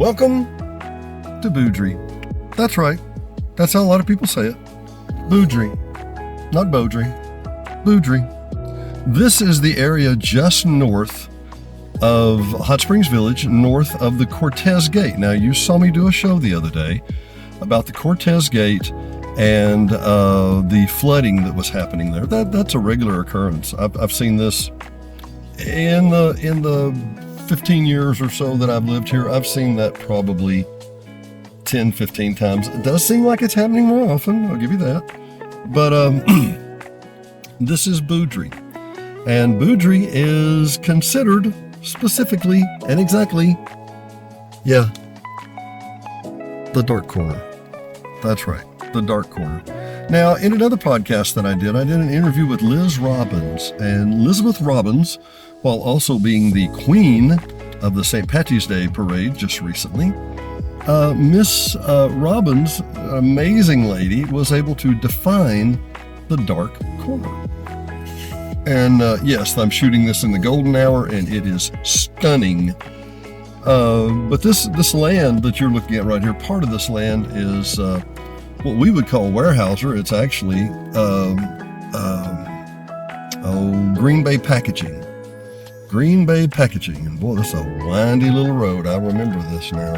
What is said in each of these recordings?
Welcome to Budri. That's right. That's how a lot of people say it. Budri. Not Budri. Budri. This is the area just north of Hot Springs Village, north of the Cortez Gate. Now, you saw me do a show the other day about the Cortez Gate and the flooding that was happening there. That's a regular occurrence. I've seen this in the 15 years or so that I've lived here. I've seen that probably 10, 15 times. It does seem like it's happening more often, I'll give you that. But this is Budri. And Budri is considered specifically and exactly, the dark corner. That's right, the dark corner. Now, in another podcast that I did an interview with Liz Robbins. And Elizabeth Robbins, while also being the queen of the St. Patty's Day parade just recently, Miss Robbins, amazing lady, was able to define the dark corner. And yes, I'm shooting this in the golden hour, and it is stunning. But this land that you're looking at right here, part of this land is what we would call Weyerhaeuser. It's actually Green Bay Packaging. Green Bay Packaging. And boy, this is a windy little road. I remember this now.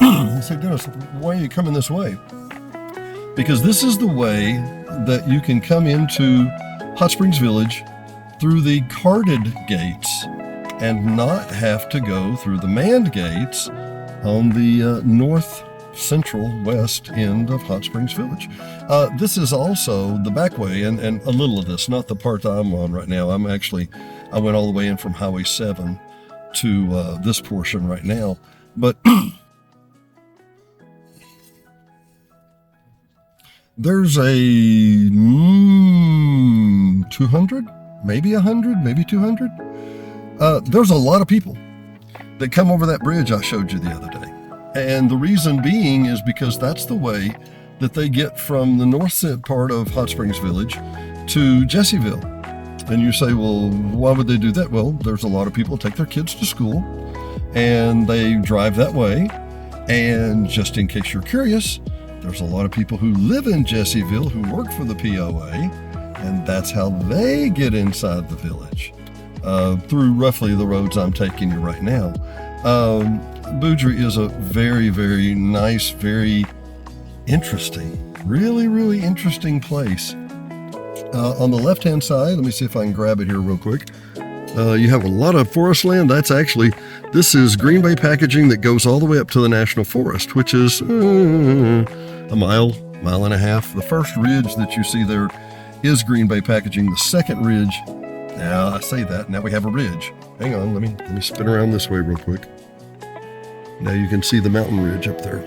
I said, Dennis, why are you coming this way? Because this is the way that you can come into Hot Springs Village through the carded gates and not have to go through the manned gates on the north central west end of Hot Springs Village. This is also the back way, and a little of this, not the part that I'm on right now. I went all the way in from Highway 7 to this portion right now. But there's a 200, maybe 100, maybe 200. There's a lot of people that come over that bridge I showed you the other day. And the reason being is because that's the way that they get from the north part of Hot Springs Village to Jessieville. And you say, well, why would they do that? Well, there's a lot of people take their kids to school and they drive that way. And just in case you're curious, there's a lot of people who live in Jessieville who work for the POA, and that's how they get inside the village, through roughly the roads I'm taking you right now. Budri is a very, very nice, very interesting, really, really interesting place. On the left-hand side, let me see if I can grab it here real quick. You have a lot of forest land. This is Green Bay Packaging that goes all the way up to the National Forest, which is a mile and a half. The first ridge that you see there is Green Bay Packaging. The second ridge, now I say that, now we have a ridge. Hang on, let me spin around this way real quick. Now you can see the mountain ridge up there.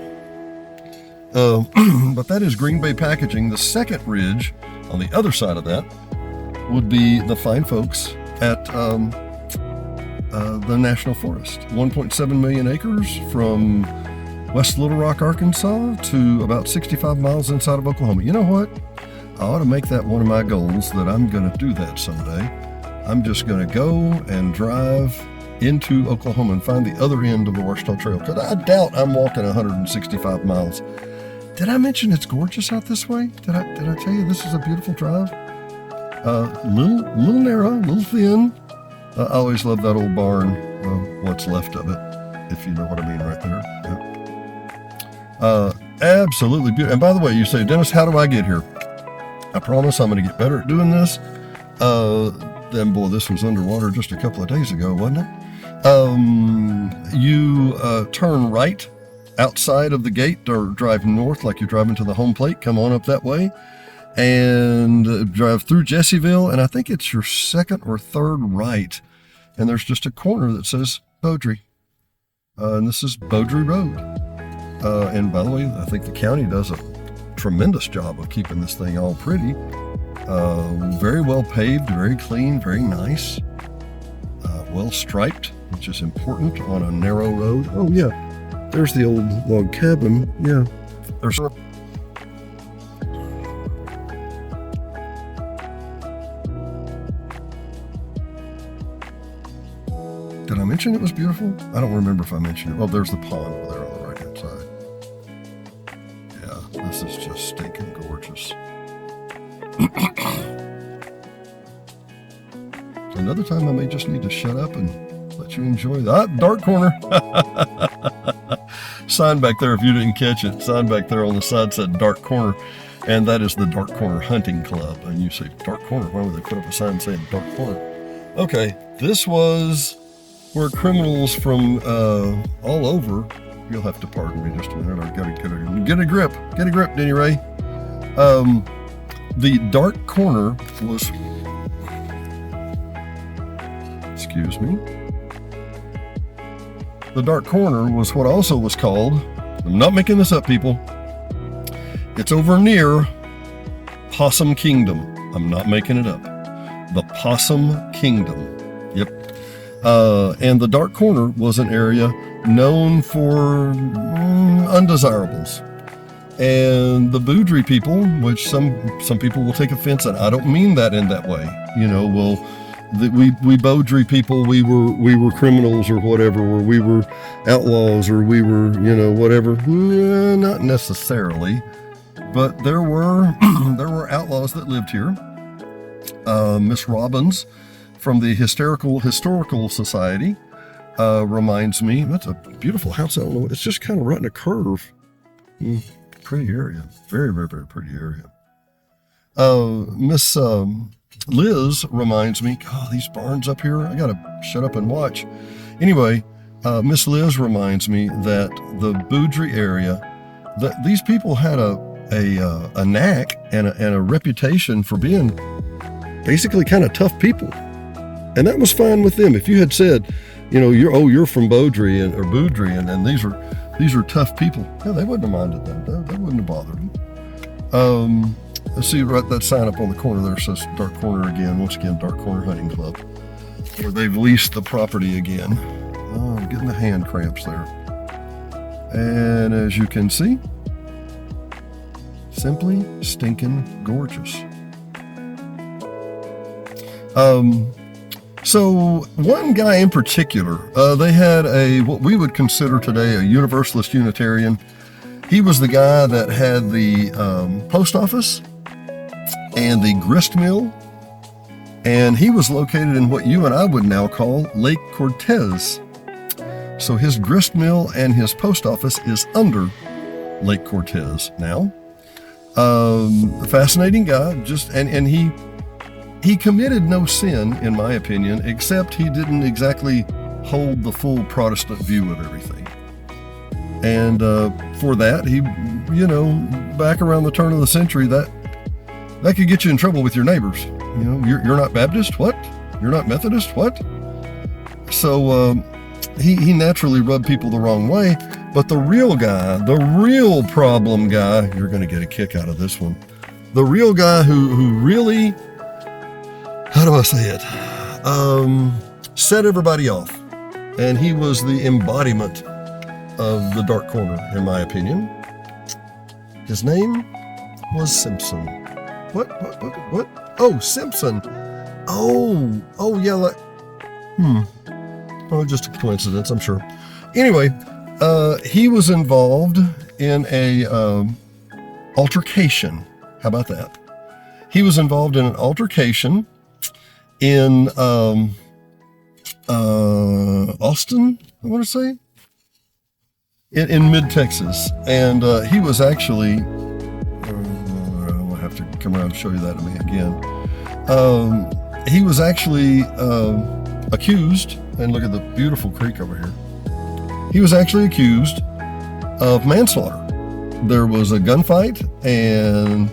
But that is Green Bay Packaging. The second ridge on the other side of that would be the fine folks at the National Forest. 1.7 million acres from West Little Rock, Arkansas to about 65 miles inside of Oklahoma. You know what? I ought to make that one of my goals, that I'm going to do that someday. I'm just going to go and drive into Oklahoma and find the other end of the Washita Trail, because I doubt I'm walking 165 miles. Did I mention it's gorgeous out this way? Did I tell you this is a beautiful drive? Little narrow, little thin. I always love that old barn, what's left of it, if you know what I mean right there. Yeah. Absolutely beautiful. And by the way, you say, Dennis, how do I get here? I promise I'm going to get better at doing this. Then, boy, this was underwater just a couple of days ago, wasn't it? You turn right outside of the gate, or drive north like you're driving to the home plate. Come on up that way and drive through Jessieville, and I think it's your second or third right, and there's just a corner that says Budri, and this is Budri Road. And by the way, I think the county does a tremendous job of keeping this thing all pretty. Very well paved, very clean, very nice, well striped, which is important on a narrow road. Oh yeah, there's the old log cabin. Yeah, there's. mention it was beautiful? I don't remember if I mentioned it. Oh, there's the pond over there on the right-hand side. Yeah, this is just stinking gorgeous. Another time I may just need to shut up and let you enjoy that. Dark corner. Sign back there if you didn't catch it. Sign back there on the side said Dark Corner. And that is the Dark Corner Hunting Club. And you say, Dark Corner? Why would they put up a sign saying Dark Corner? Okay, this was where criminals from all over, you'll have to pardon me just a minute, I've got to get a grip, Denny Ray. The Dark Corner was, excuse me, the Dark Corner was what also was called, I'm not making this up, people, it's over near Possum Kingdom. I'm not making it up. The Possum Kingdom. Yep. And the Dark Corner was an area known for undesirables. And the Budri people, which some people will take offense at, I don't mean that in that way. You know, well, we Budri people, we were criminals or whatever, or we were outlaws, or we were, you know, whatever. Not necessarily. But there were outlaws that lived here. Miss Robbins from the Historical Society reminds me, that's a beautiful house. I don't know, it's just kind of right in a curve. Pretty area. Very, very, very pretty area. Miss Liz reminds me, God, these barns up here, I got to shut up and watch. Anyway, Miss Liz reminds me that the Budri area, that these people had a knack and a reputation for being basically kind of tough people, and that was fine with them. If you had said, you know, you're from Budri and these are tough people, yeah, they wouldn't have minded that. That wouldn't have bothered them. Let's see, right, that sign up on the corner there says Dark Corner again. Once again, Dark Corner Hunting Club, where they've leased the property again. Oh, I'm getting the hand cramps there. And as you can see, simply stinking gorgeous. So one guy in particular, they had what we would consider today a Universalist Unitarian. He was the guy that had the post office and the grist mill, and he was located in what you and I would now call Lake Cortez. So his grist mill and his post office is under Lake Cortez now. Fascinating guy, and he committed no sin, in my opinion, except he didn't exactly hold the full Protestant view of everything. And for that, he, you know, back around the turn of the century, that could get you in trouble with your neighbors. You know, you're not Baptist? What? You're not Methodist? What? So he naturally rubbed people the wrong way. But the real guy, the real problem guy, you're going to get a kick out of this one. The real guy who really, how do I say it? Set everybody off. And he was the embodiment of the Dark Corner, in my opinion. His name was Simpson. What? Oh, Simpson. Oh, yeah. Oh, just a coincidence, I'm sure. Anyway, he was involved in a altercation. How about that? He was involved in an altercation in Austin, I want to say, in mid-Texas. And he was actually, I'll have to come around and show you that to me again. He was actually accused, and look at the beautiful creek over here. He was actually accused of manslaughter. There was a gunfight, and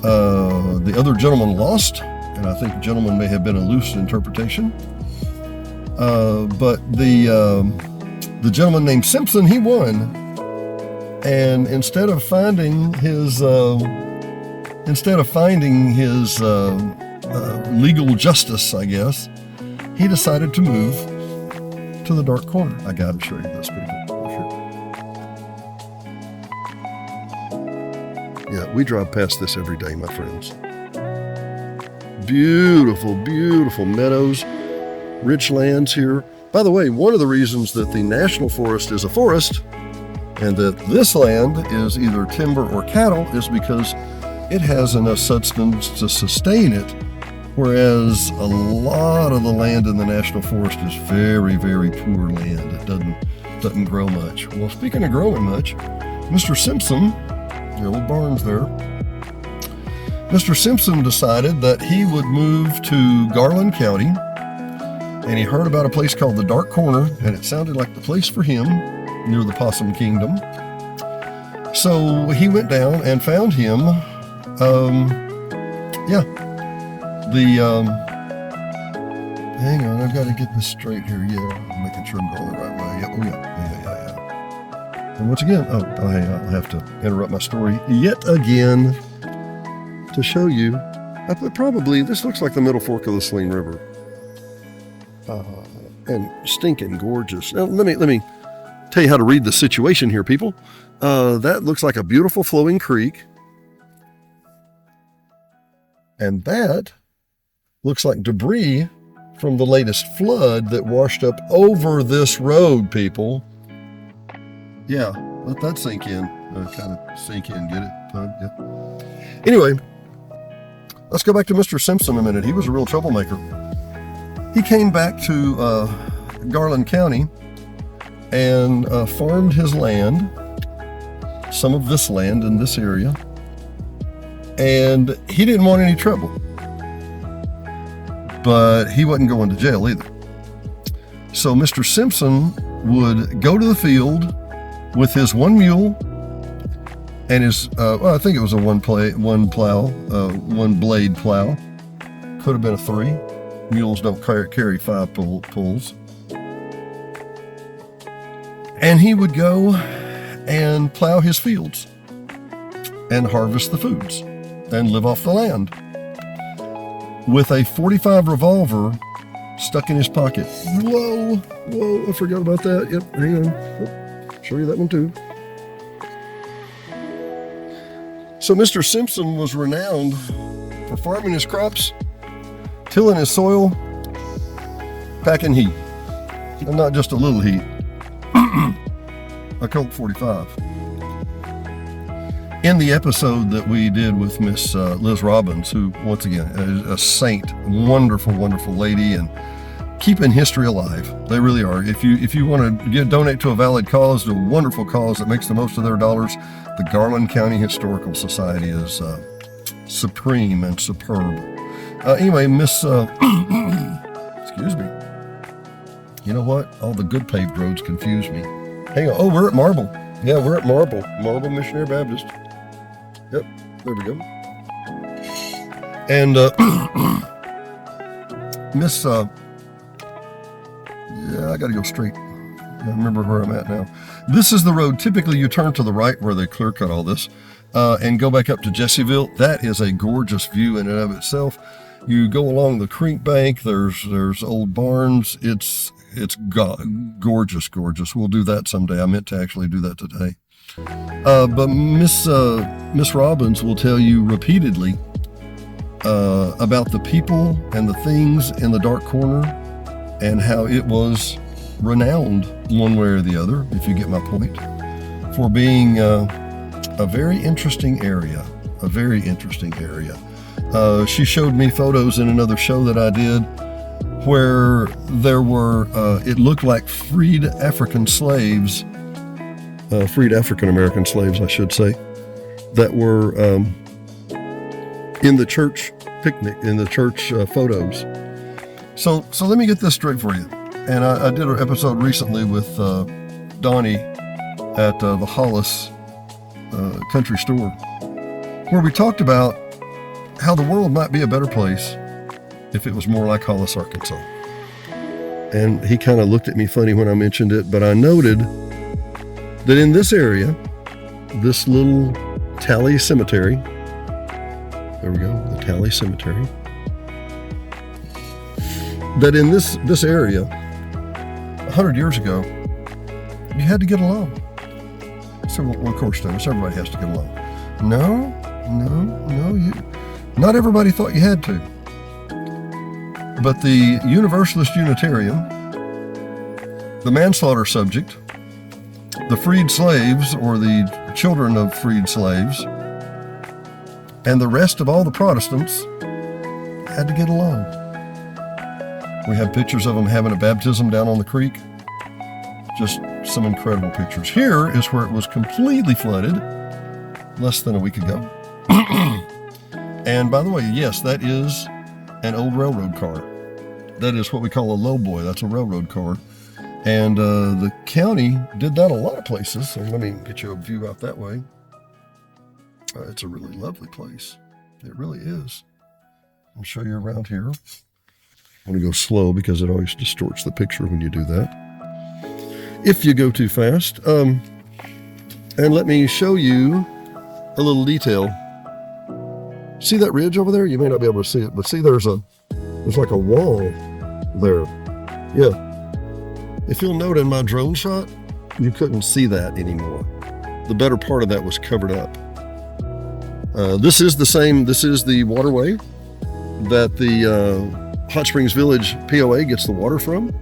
the other gentleman lost, and I think the gentleman may have been a loose interpretation. But the gentleman named Simpson, he won, and instead of finding his legal justice, I guess, he decided to move to the Dark Corner. I gotta show you this, people. Yeah, we drive past this every day, my friends. Beautiful, beautiful meadows, rich lands here. By the way, one of the reasons that the national forest is a forest and that this land is either timber or cattle is because it has enough substance to sustain it, whereas a lot of the land in the national forest is very, very poor land. It doesn't grow much. Well, speaking of growing much, Mr. Simpson, the old barns there, Mr. Simpson decided that he would move to Garland County, and he heard about a place called the Dark Corner, and it sounded like the place for him near the Possum Kingdom. So he went down and found him, hang on, I've got to get this straight here. Yeah, I'm making sure I'm going the right way. Yeah. And once again, hang on, I'll have to interrupt my story yet again to show you. Probably, this looks like the middle fork of the Saline River. And stinking gorgeous. Now, let me tell you how to read the situation here, people. That looks like a beautiful flowing creek. And that looks like debris from the latest flood that washed up over this road, people. Yeah, let that sink in. Kind of sink in, get it? Yeah. Anyway, let's go back to Mr. Simpson a minute. He was a real troublemaker. He came back to Garland County and farmed his land, some of this land in this area, and he didn't want any trouble. But he wasn't going to jail either. So Mr. Simpson would go to the field with his one mule and his, I think it was a one blade plow. Could have been a 3. Mules don't carry 5 pulls. And he would go and plow his fields and harvest the foods and live off the land with a .45 revolver stuck in his pocket. Whoa, I forgot about that. Yep, hang on. Show you that one too. So Mr. Simpson was renowned for farming his crops, tilling his soil, packing heat, and not just a little heat, a Colt 45. In the episode that we did with Miss Liz Robbins, who once again is a saint, wonderful, wonderful lady, and keeping history alive. They really are. If you want to donate to a valid cause, to a wonderful cause that makes the most of their dollars, the Garland County Historical Society is supreme and superb. Anyway, Miss, excuse me. You know what? All the good paved roads confuse me. Hang on. Oh, we're at Marble. Yeah, we're at Marble. Marble Missionary Baptist. Yep, there we go. And Miss, yeah, I got to go straight. I remember where I'm at now. This is the road. Typically, you turn to the right where they clear cut all this and go back up to Jessieville. That is a gorgeous view in and of itself. You go along the creek bank. There's old barns. It's gorgeous. We'll do that someday. I meant to actually do that today. But Miss Robbins will tell you repeatedly about the people and the things in the Dark Corner and how it was renowned one way or the other, if you get my point, for being a very interesting area. She showed me photos in another show that I did where there were, it looked like freed African American slaves, I should say, that were in the church picnic, in the church photos. So let me get this straight for you. And I did an episode recently with Donnie at the Hollis Country Store, where we talked about how the world might be a better place if it was more like Hollis, Arkansas. And he kind of looked at me funny when I mentioned it, but I noted that in this area, this little Tally Cemetery, there we go, the Tally Cemetery, that in this area, 100 years ago, you had to get along. So, well, of course, everybody has to get along. No, not everybody thought you had to. But the Universalist Unitarian the manslaughter subject, the freed slaves or the children of freed slaves, and the rest of all the Protestants had to get along. We have pictures of them having a baptism down on the creek. Just some incredible pictures. Here is where it was completely flooded less than a week ago. And by the way, yes, that is an old railroad car. That is what we call a lowboy. That's a railroad car. And the county did that a lot of places. So let me get you a view out that way. It's a really lovely place. It really is. I'll show you around here. I'm going to go slow because it always distorts the picture when you do that. If you go too fast. And let me show you a little detail. See that ridge over there? You may not be able to see it, but see there's like a wall there. Yeah. If you'll note in my drone shot, you couldn't see that anymore. The better part of that was covered up. This is the waterway that the Hot Springs Village POA gets the water from.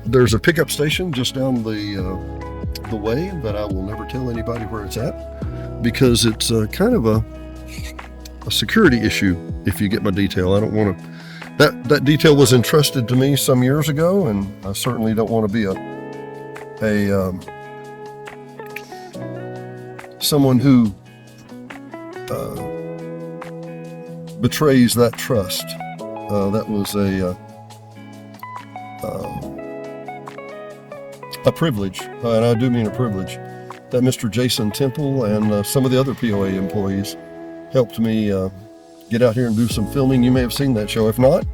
There's a pickup station just down the way that I will never tell anybody where it's at because it's kind of a security issue, if you get my detail. I don't want to, that detail was entrusted to me some years ago, and I certainly don't want to be someone who betrays that trust. That was a privilege, and I do mean a privilege, that Mr. Jason Temple and some of the other POA employees helped me get out here and do some filming. You may have seen that show. If not,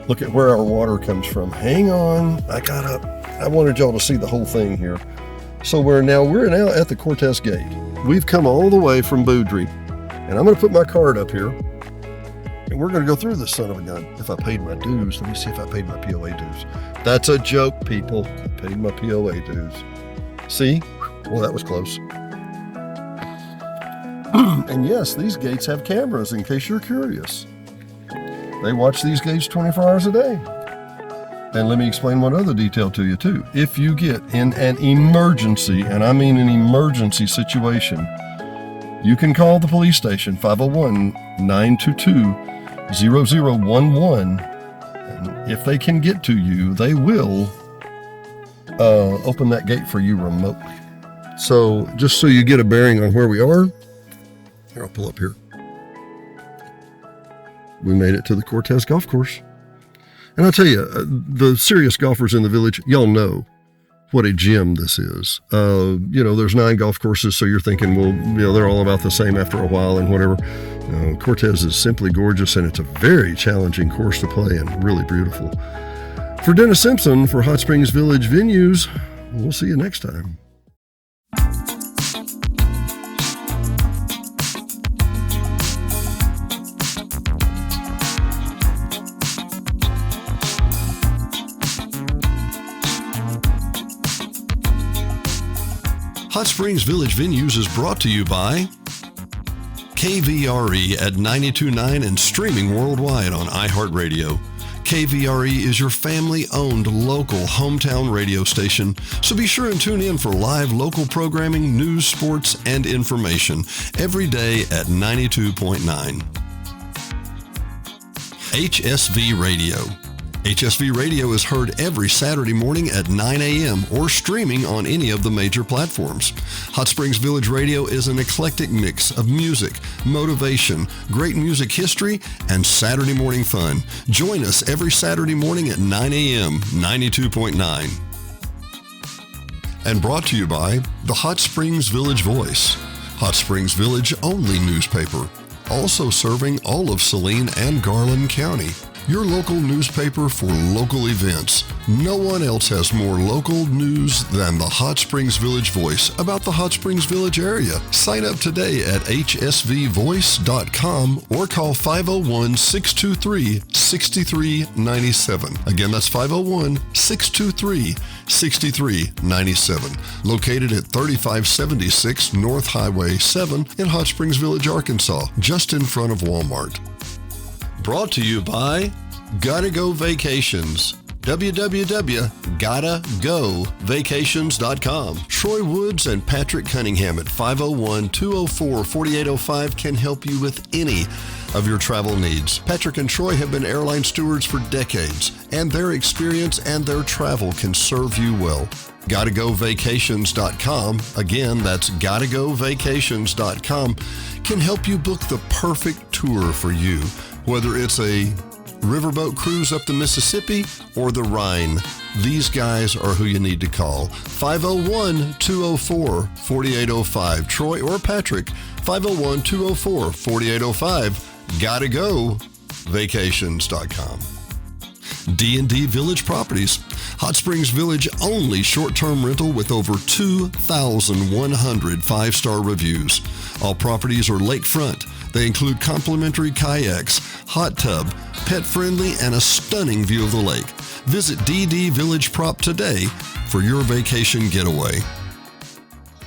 look at where our water comes from. Hang on, I wanted y'all to see the whole thing here. So we're now at the Cortez Gate. We've come all the way from Budri, and I'm going to put my card up here, and we're going to go through this son of a gun. If I paid my dues, let me see if I paid my POA dues. That's a joke, people. I paid my POA dues. See? Well, that was close. And yes, these gates have cameras, in case you're curious. They watch these gates 24 hours a day. And let me explain one other detail to you too. If you get in an emergency, and I mean an emergency situation, you can call the police station, 501-922-0011. And if they can get to you, they will open that gate for you remotely. So just so you get a bearing on where we are, here, I'll pull up here. We made it to the Cortez Golf Course. And I'll tell you, the serious golfers in the village, y'all know what a gem this is. There's 9 golf courses, so you're thinking, well, they're all about the same after a while and whatever. Cortez is simply gorgeous, and it's a very challenging course to play and really beautiful. For Dennis Simpson, for Hot Springs Village Venues, we'll see you next time. Hot Springs Village Venues is brought to you by KVRE at 92.9 and streaming worldwide on iHeartRadio. KVRE is your family-owned local hometown radio station, so be sure and tune in for live local programming, news, sports, and information every day at 92.9. HSV Radio. HSV Radio is heard every Saturday morning at 9 a.m. or streaming on any of the major platforms. Hot Springs Village Radio is an eclectic mix of music, motivation, great music history, and Saturday morning fun. Join us every Saturday morning at 9 a.m., 92.9. And brought to you by the Hot Springs Village Voice, Hot Springs Village only newspaper, also serving all of Saline and Garland County. Your local newspaper for local events. No one else has more local news than the Hot Springs Village Voice about the Hot Springs Village area. Sign up today at hsvvoice.com or call 501-623-6397. Again, that's 501-623-6397. Located at 3576 North Highway 7 in Hot Springs Village, Arkansas, just in front of Walmart. Brought to you by Gotta Go Vacations. www.gottagovacations.com. Troy Woods and Patrick Cunningham at 501-204-4805 can help you with any of your travel needs. Patrick and Troy have been airline stewards for decades, and their experience and their travel can serve you well. GottaGoVacations.com, again, that's GottaGoVacations.com, can help you book the perfect tour for you, whether it's a riverboat cruise up the Mississippi or the Rhine. These guys are who you need to call. 501-204-4805. Troy or Patrick, 501-204-4805. GottaGoVacations.com. D&D Village Properties. Hot Springs Village only short-term rental with over 2,100 five-star reviews. All properties are lakefront. They include complimentary kayaks, hot tub, pet-friendly, and a stunning view of the lake. Visit DD Village Prop today for your vacation getaway.